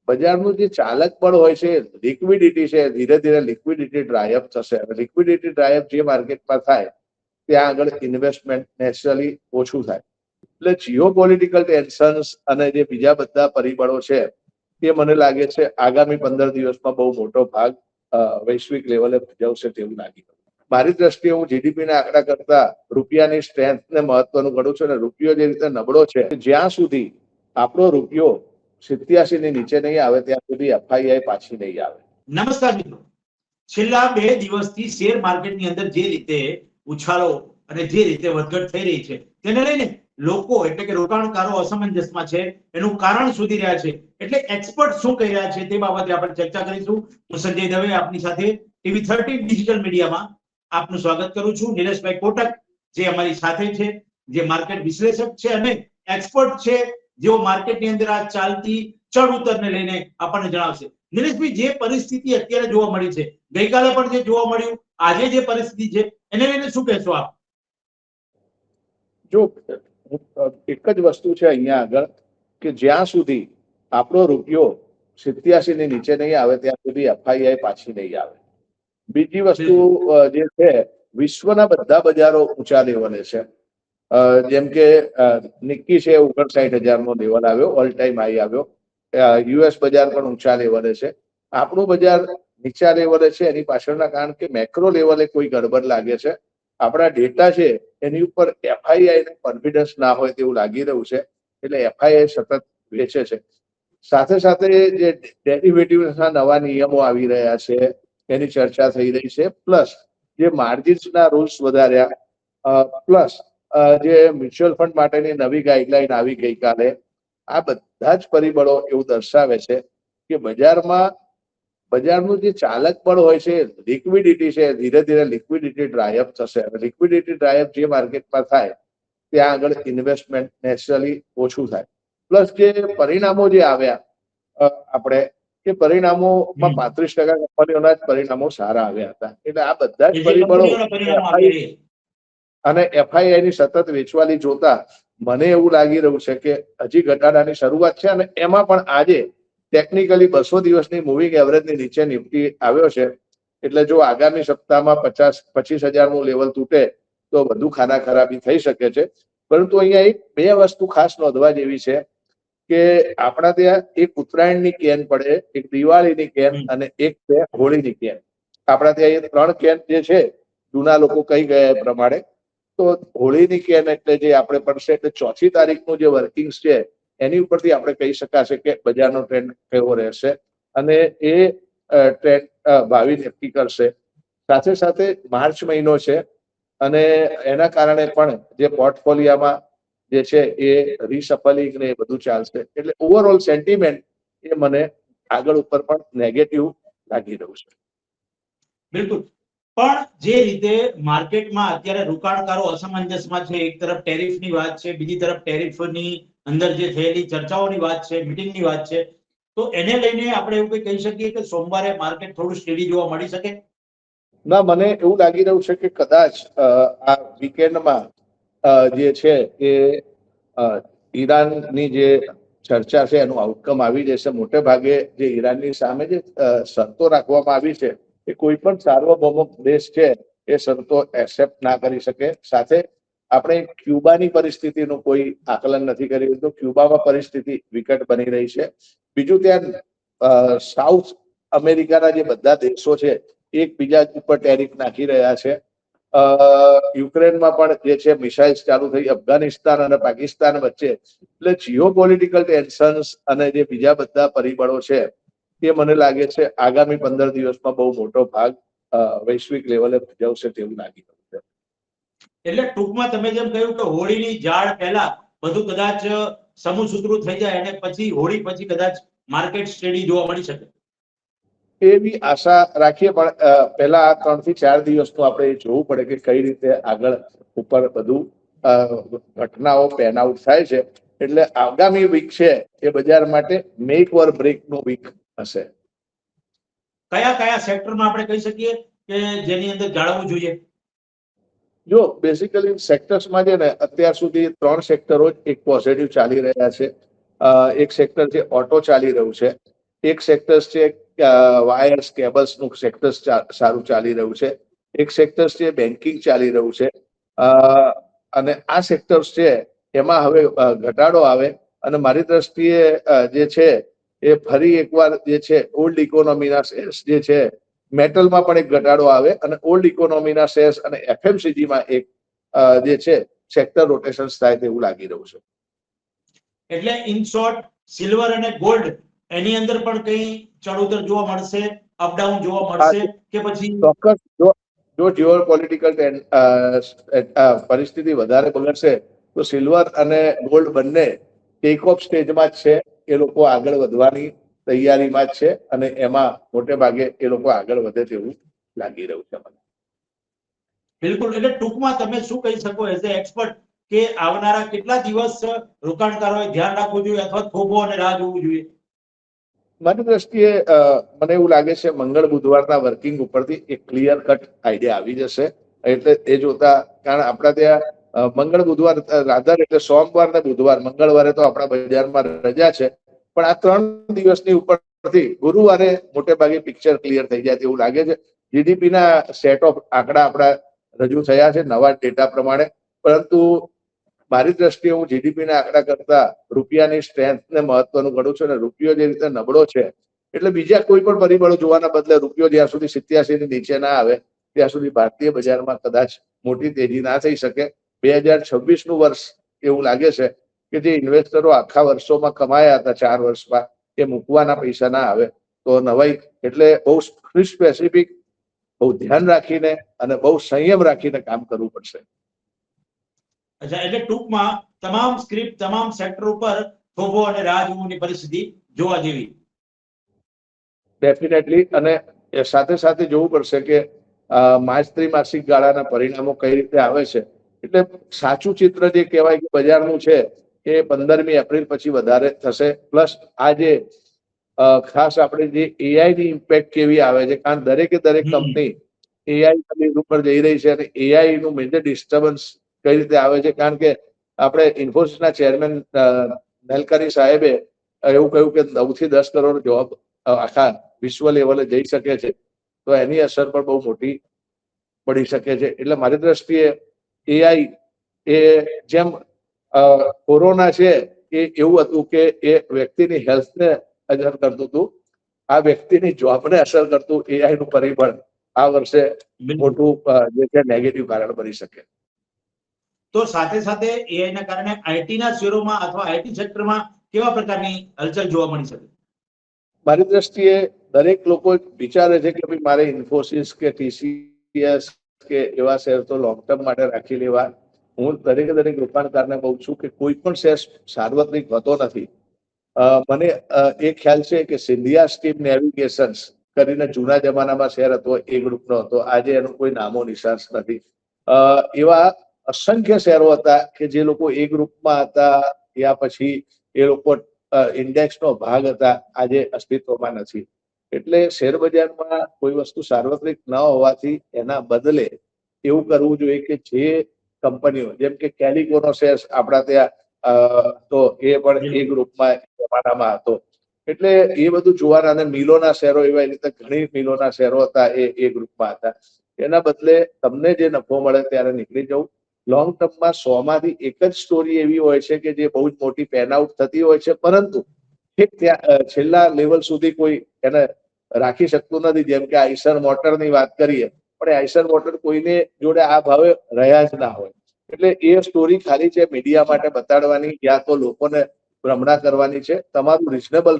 બજારનું જે ચાલક બળ હોય છે, લિક્વિડિટી છે, ધીરે ધીરે લિક્વિડિટી ડ્રાયઅપ થશે. લિક્વિડિટી ડ્રાયઅપ જે માર્કેટમાં થાય ત્યાં આગળ ઇન્વેસ્ટમેન્ટ નેચરલી ઓછું થાય. એટલે જીઓ પોલિટિકલ ટેન્શન્સ અને જે બીજા બધા પરિબળો છે એ મને લાગે છે આગામી 15 દિવસમાં બહુ મોટો ભાગ વૈશ્વિક લેવલે ભજવશે તેવું લાગી રહ્યું. મારી દ્રષ્ટિએ હું જીડીપી ના આંકડા કરતા રૂપિયાની સ્ટ્રેન્થને મહત્વનું ગણું છું. અને રૂપિયો જે રીતે નબળો છે, જ્યાં સુધી આપણો રૂપિયો 87 ની નીચે નહીં આવે ત્યાં સુધી એફઆઈઆઈ પાછી નહીં આવે. નમસ્કાર મિત્રો, છેલ્લા 2 દિવસથી શેર માર્કેટની અંદર જે રીતે ઉછાળો અને જે રીતે વધઘટ થઈ રહી છે તેને લઈને લોકો એટલે કે રોકાણકારો અસમંજસમાં છે. એનું કારણ શોધી રહ્યા છે. એટલે એક્સપર્ટ શું કહી રહ્યા છે તે બાબતે આપણે ચર્ચા કરીશું. હું સંજય દવે આપની સાથે ટીવી 13 ડિજિટલ મીડિયામાં આપનું સ્વાગત કરું છું. નિલેશભાઈ કોટક જે અમારી સાથે છે, જે માર્કેટ વિશ્લેષક છે અને એક્સપર્ટ છે, જેઓ માર્કેટની અંદર આ ચાલતી ચઢ ઉતરને લઈને આપણને જણાવશે. નિલેશભાઈ, જે પરિસ્થિતિ અત્યારે જોવા મળી છે, ગઈકાલે પણ જે જોવા મળ્યું, આજે જે પરિસ્થિતિ છે એને લઈને શું કહેશો આપ? જો એક જ વસ્તુ છે અહીંયા આગળ કે જ્યાં સુધી આપણો રૂપિયો 87 ની નીચે નહીં આવે ત્યાં સુધી એફઆઈઆઈ પાછી નહીં આવે. બીજી વસ્તુ જે છે, વિશ્વના બધા બજારો ઊંચા લેવલે છે. જેમ કે નિક્કી છે 59,000 નો લેવલ આવ્યો, ઓલ ટાઈમ હાઈ આવ્યો. યુએસ બજાર પણ ઊંચા લેવલે છે. આપણું બજાર નીચા લેવલે છે. એની પાછળના કારણ કે મેક્રો લેવલે કોઈ ગડબડ લાગે છે. આપણા ડેટા છે એની ઉપર એફઆઈઆઈ ને કોન્ફિડન્સ ના હોય તેવું લાગી રહ્યું છે. એટલે એફઆઈઆઈ સતત વેચે છે. સાથે સાથે જે ડેરિવેટિવ્સના નવા નિયમો આવી રહ્યા છે એની ચર્ચા થઈ રહી છે. પ્લસ જે માર્જિન્સના રૂલ્સ વધાર્યા, પ્લસ જે મ્યુચ્યુઅલ ફંડ માટેની નવી ગાઈડલાઈન આવી ગઈકાલે, આ બધા જ પરિબળો એવું દર્શાવે છે કે બજારનું જે ચાલક બળ હોય છે, લિક્વિડિટી છે, ધીરે ધીરે લિક્વિડિટી ડ્રાયઅપ થશે. લિક્વિડિટી ડ્રાયઅપ જે માર્કેટમાં થાય ત્યાં આગળ ઇન્વેસ્ટમેન્ટ નેચરલી ઓછું થાય. પ્લસ જે પરિણામો જે આવ્યા આપણે, એ પરિણામોમાં 35% કંપનીઓના જ પરિણામો સારા આવ્યા હતા. એટલે આ બધા જ પરિબળો અને એફઆઈઆઈ ની સતત વેચવાલી જોતા મને એવું લાગી રહ્યું છે કે હજી ઘટાડાની શરૂઆત છે. અને એમાં પણ આજે ટેકનિકલી 200 દિવસની મૂવિંગ એવરેજની નીચે નિફ્ટી આવ્યો છે. એટલે જો આગામી સપ્તાહમાં 25,000 નું લેવલ તૂટે તો વધુ ખાના ખરાબી થઈ શકે છે. પરંતુ અહીંયા બે વસ્તુ ખાસ નોંધવા જેવી છે કે આપણા ત્યાં એક ઉત્તરાયણની કેન પડે, એક દિવાળીની કેન અને એક છે હોળીની કેન. આપણા ત્યાં એ 3 કેન જે છે જૂના લોકો કહી ગયા એ પ્રમાણે. તો હોળીની કેન એટલે જે આપણે પડશે એટલે 4મી તારીખનું જે વર્કિંગ્સ છે એની ઉપરથી આપણે કહી શકાશે કે બજારનો ટ્રેન્ડ કેવો રહેશે. અને એ ટ્રેન્ડ ભાવિ નક્કી કરશે. સાથે સાથે માર્ચ મહિનો છે અને એના કારણે પણ જે પોર્ટફોલિયામાં જે છે એ રીસફલિંગ ને એ બધું ચાલશે. એટલે ઓવરઓલ સેન્ટિમેન્ટ એ મને આગળ ઉપર પણ નેગેટિવ લાગી રહ્યું છે. બિલકુલ. પણ જે રીતે માર્કેટમાં અત્યારે રોકાણકારો અસમંજસમાં છે, એક તરફ ટેરિફની વાત છે, બીજી તરફ ટેરિફની અંદર જે થયેલી ચર્ચાઓની વાત છે, મીટિંગની વાત છે, તો એને લઈને આપણે એવું કહી શકીએ કે સોમવારે માર્કેટ થોડું સ્ટેડી જોવા મળી શકે? ના, મને એવું લાગી રહ્યું છે કે કદાચ આ વીકેન્ડમાં જે છે એ ઈરાનની જે ચર્ચા છે એનું આઉટકમ આવી જશે. મોટે ભાગે જે ઈરાનની સામે જે શરતો રાખવામાં આવી છે એ કોઈ પણ સાર્વભૌમ દેશ છે એ શરતો એક્સેપ્ટ ના કરી શકે. સાથે આપણે ક્યુબાની પરિસ્થિતિનું કોઈ આકલન નથી કર્યું તો ક્યુબામાં પરિસ્થિતિ વિકટ બની રહી છે. બીજું, ત્યાં સાઉથ અમેરિકાના જે બધા દેશો છે એકબીજા ઉપર ટેરિફ નાખી રહ્યા છે. યુક્રેનમાં પણ જે છે મિસાઇલ્સ ચાલુ થઈ, અફઘાનિસ્તાન અને પાકિસ્તાન વચ્ચે. એટલે જીઓ પોલિટિકલ ટેન્શન્સ અને જે બીજા બધા પરિબળો છે એ મને લાગે છે આગામી 15 દિવસમાં બહુ મોટો ભાગ વૈશ્વિક લેવલે ભજવશે તેવું લાગી રહ્યું છે. એટલે ટૂંકમાં તમે જેમ કહ્યું કે હોળીની ઝાડ પહેલા બધું કદાચ સમુસૂત્રું થઈ જાય અને પછી હોળી પછી કદાચ માર્કેટ સ્ટેડી જોવા મળી શકે એવી આશા રાખીએ. પણ પહેલા આ 3 થી 4 દિવસનું આપણે જોવું પડે કે કઈ રીતે આગળ ઉપર બધું ઘટનાઓ પેન આઉટ થાય છે. એટલે આગામી વીક છે એ બજાર માટે મેક ઓર બ્રેક નો વીક હશે. કયા કયા સેક્ટરમાં આપણે કહી શકીએ કે જેની અંદર જાળવવું જોઈએ? જો બેસિકલી સેક્ટર્સમાં છે ને અત્યાર સુધી 3 સેક્ટરો જ એક પોઝિટિવ ચાલી રહ્યા છે. એક સેક્ટર છે ઓટો ચાલી રહ્યું છે, એક સેક્ટર્સ છે વાયર્સ કેબલ્સનું સેક્ટર સારું ચાલી રહ્યું છે, એક સેક્ટર્સ છે બેન્કિંગ ચાલી રહ્યું છે, અને આ સેક્ટર્સ છે એમાં હવે ઘટાડો આવે અને મારી દ્રષ્ટિએ જે છે એ ફરી એકવાર જે છે ઓલ્ડ ઇકોનોમીના શેર્સ જે છે મેટલમાં પણ એક ઘટાડો આવે અને ઓલ્ડ ઇકોનોમીના શેર્સ અને એફએમસીજીમાં એક જે છે સેક્ટર રોટેશન થાય તેવું લાગી રહ્યું છે. એટલે ઇન શોર્ટ સિલ્વર અને ગોલ્ડ એની અંદર પણ કઈ ચઢ-ઉતર જોવા મળશે, અપડાઉન જોવા મળશે કે પછી ચોક્કસ જો જીઓ પોલિટિકલ પરિસ્થિતિ વધારે બગડશે તો સિલ્વર અને ગોલ્ડ બંને ટેક ઓફ સ્ટેજમાં જ છે, એ લોકો આગળ વધવાની તૈયારીમાં જ છે અને એમાં મોટે ભાગે એ લોકો આગળ વધે તેવું લાગી રહ્યું છે મને. બિલકુલ. એટલે ટૂંકમાં તમે શું કહી શકો એઝ એ એક્સપર્ટ કે આવનારા કેટલા દિવસ રોકાણકારોએ ધ્યાન રાખવું જોઈએ અથવા થોભો અને રાહ જોવું જોઈએ? મારી દ્રષ્ટિએ મને એવું લાગે છે મંગળ બુધવારના વર્કિંગ ઉપરથી એક ક્લિયર કટ આઈડિયા આવી જશે. એટલે એ જોતા કારણ આપણા ત્યાં મંગળ બુધવાર રાધર એટલે સોમવાર ને બુધવાર, મંગળવારે તો આપણા બજારમાં રજા છે, પણ આ 3 દિવસની ઉપરથી ગુરુવારે મોટે ભાગે પિક્ચર ક્લિયર થઈ જાય તેવું લાગે છે. જીડીપી ના સેટ ઓફ આંકડા આપણા રજૂ થયા છે નવા ડેટા પ્રમાણે, પરંતુ મારી દ્રષ્ટિએ હું જીડીપી ના આંકડા કરતા રૂપિયાની સ્ટ્રેન્થને મહત્વનું ગણું છું અને રૂપિયો જે રીતે નબળો છે એટલે બીજા કોઈ પણ પરિબળો જોવાના બદલે રૂપિયો જ્યાં સુધી 87 ની નીચે ના આવે ત્યાં સુધી ભારતીય બજારમાં કદાચ મોટી તેજી ના થઈ શકે. 2026 નું વર્ષ એવું લાગે છે કે જે ઇન્વેસ્ટરો આખા વર્ષોમાં કમાયા હતા 4 વર્ષમાં એ મૂકવાના પૈસા ના આવે તો નવાઈ. એટલે બહુ સ્પેસિફિક, બહુ ધ્યાન રાખીને અને બહુ સંયમ રાખીને કામ કરવું પડશે. અચ્છા, એટલે ટૂંકમાં તમામ સ્ક્રિપ્ટ તમામ સેક્ટર ઉપર થોભો અને રાહ જોવાની પરિસ્થિતિ જોવા જેવી. ડેફિનેટલી. અને સાથે સાથે જોવું પડશે કે માર્ચ ત્રિમાસિક ગાળાના પરિણામો કઈ રીતે આવે છે. એટલે સાચું ચિત્ર જે કહેવાય કે બજારનું છે એ 15મી એપ્રિલ પછી વધારે થશે. પ્લસ આજે ખાસ આપણે જે એઆઈ ની ઇમ્પેક્ટ કેવી આવે છે, કારણ દરેકે દરેક કંપની એઆઈ ઉપર જઈ રહી છે અને એઆઈ નું મેજર ડિસ્ટર્બન્સ કઈ રીતે આવે છે. કારણ કે આપણે ઇન્ફોસિસના ચેરમેન નેલકરી સાહેબે એવું કહ્યું કે 9 થી 10 કરોડ જોબ આખા વિશ્વ લેવલે જઈ શકે છે, તો એની અસર પણ બહુ મોટી પડી શકે છે. એટલે મારી દ્રષ્ટિએ એઆઈ એ જેમ કોરોના છે એ એવું હતું કે એ વ્યક્તિની હેલ્થને અસર કરતું હતું, આ વ્યક્તિની જોબને અસર કરતું એઆઈ નું પરિબળ આ વર્ષે મોટું જે છે નેગેટિવ કારણ બની શકે. તો સાથે સાથે એઆઈ ના કારણે આઈટી ના શેરોમાં અથવા આઈટી સેક્ટરમાં કેવા પ્રકારની હલચલ જોવા મળી શકે? મારી દ્રષ્ટિએ દરેક લોકો વિચારે છે કે ભાઈ મારે ઇન્ફોસિસ કે ટીસીએસ કે એવા શેર તો લોંગ ટર્મ માટે રાખી લેવા. હું દરેક રોકાણકારને કહું છું કે કોઈ પણ શેર સાર્વત્રિક હોતો નથી. મને એ ખ્યાલ છે કે સિંધિયા સ્ટીમ નેવિગેશન્સ કરીને જૂના જમાનામાં શેર હતો, એ ગ્રુપનો હતો, આજે એનું કોઈ નામો નિશાન નથી. એવા અસંખ્ય શેરો હતા કે જે લોકો એ ગ્રુપમાં હતા, યા પછી એ લોકો ઇન્ડેક્સનો ભાગ હતા, આજે અસ્તિત્વમાં નથી. એટલે શેર બજારમાં કોઈ વસ્તુ સાર્વત્રિક ન હોવાથી એના બદલે એવું કરવું જોઈએ કે જે કંપનીઓ જેમ કે કેલિકોનો શેર આપણા ત્યાં તો એ પણ એ ગ્રુપમાં જમાનામાં હતો. એટલે એ બધું જોવાના અને મિલોના શેરો એવા રીતે ઘણી મિલોના શેરો હતા એ ગ્રુપમાં હતા. એના બદલે તમને જે નફો મળે ત્યારે નીકળી જવું. લોંગ ટર્મમાં 100 માંથી એક જ સ્ટોરી એવી હોય છે કે જે બહુ જ મોટી પેન આઉટ થતી હોય છે, પરંતુ છેલ્લા લેવલ સુધી કોઈ એને રાખી શકતું નથી. જેમ કે આઈસર મોટરની વાત કરીએ, પણ આઈસર મોટર કોઈને જોડે આ ભાવે રહ્યા જ ના હોય. એટલે એ સ્ટોરી ખાલી છે મીડિયા માટે બતાડવાની, યા તો લોકોને ભ્રમણા કરવાની છે. તમારું રિઝનેબલ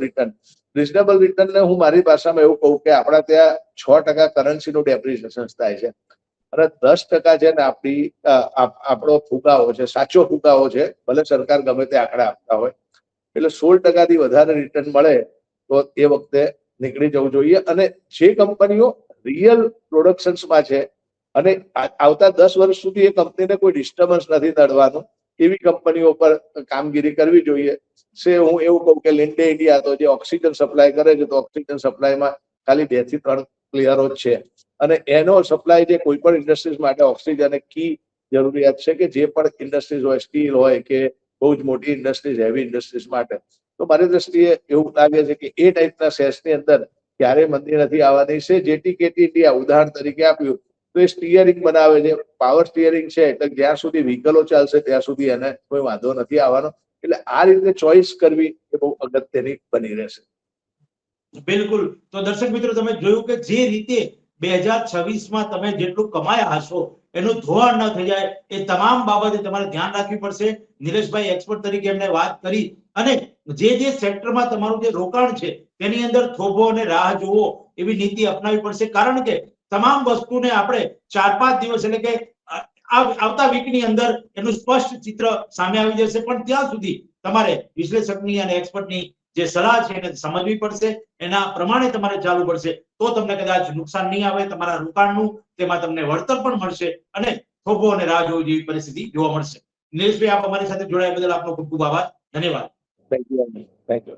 રિટર્નને હું મારી ભાષામાં એવું કહું કે આપણા ત્યાં 6% કરન્સીનું ડેપ્રિસિએશન થાય છે અને 10% છે ને આપણો ફુગાવો છે, સાચો ફુગાવો છે. ભલે સરકાર ગમે તે આંકડા આપતા હોય, એટલે 16% થી વધારે રિટર્ન મળે તો એ વખતે નીકળી જવું જોઈએ. અને જે કંપનીઓ રિયલ પ્રોડક્શન્સમાં છે અને આવતા 10 વર્ષ સુધી એ કંપનીને કોઈ ડિસ્ટર્બન્સ નથી નડવાનું, એવી કંપનીઓ પર કામગીરી કરવી જોઈએ. હું એવું કહું કે લિન્ડે ઇન્ડિયા તો જે ઓક્સિજન સપ્લાય કરે છે, તો ઓક્સિજન સપ્લાયમાં ખાલી 2 થી 3 પ્લેયરો જ છે અને એનો સપ્લાય જે કોઈ પણ ઇન્ડસ્ટ્રીઝ માટે ઓક્સિજન એક કી જરૂરિયાત છે કે જે પણ ઇન્ડસ્ટ્રીઝ હોય, સ્ટીલ હોય કે બહુ જ મોટી ઇન્ડસ્ટ્રીઝ, હેવી ઇન્ડસ્ટ્રીઝ માટે તો મારી દ્રષ્ટિએ એવું લાગે છે કે એ ટાઈપના શેર્સની અંદર ક્યારેય મંદી નથી આવવાની છે. જેટીકેટી ઇન્ડિયા ઉદાહરણ તરીકે આપ્યું તો એ સ્ટીયરિંગ બનાવે છે, પાવર સ્ટીયરિંગ છે, એટલે જ્યાં સુધી વ્હીકલો ચાલશે ત્યાં સુધી એને કોઈ વાંધો નથી આવવાનો. એટલે આ રીતે ચોઈસ કરવી એ બહુ અગત્યની બની રહેશે. બિલકુલ. તો દર્શક મિત્રો, તમે જોયું કે જે રીતે 2026માં તમે જેટલું કમાયા હશો એનું ધોવાણ ન થઈ જાય એ તમામ બાબતે તમારે ધ્યાન રાખવી પડશે. નિલેશભાઈ એક્સપર્ટ તરીકે એમને વાત કરી અને જે સેક્ટરમાં તમારું જે રોકાણ છે તેની અંદર થોભો અને રાહ જોવો એવી નીતિ અપનાવવી પડશે. કારણ કે તમામ વસ્તુને આપણે 4-5 દિવસ એટલે કે આવતા વીકની અંદર એનું સ્પષ્ટ ચિત્ર સામે આવી જશે. પણ ત્યાં સુધી તમારે વિશ્લેષકની અને એક્સપર્ટની જે સલાહ છે એને સમજવી પડશે, એના પ્રમાણે તમારે ચાલવું પડશે. તો તમને કદાચ નુકસાન નહીં આવે તમારા રોકાણનું, તેમાં તમને વળતર પણ મળશે અને થોભો અને રાહ જોવી જેવી પરિસ્થિતિ જોવા મળશે. નિલેશભાઈ, આપ અમારી સાથે જોડાયા બદલ આપનો ખૂબ ખૂબ આભાર. ધન્યવાદ. Thank you.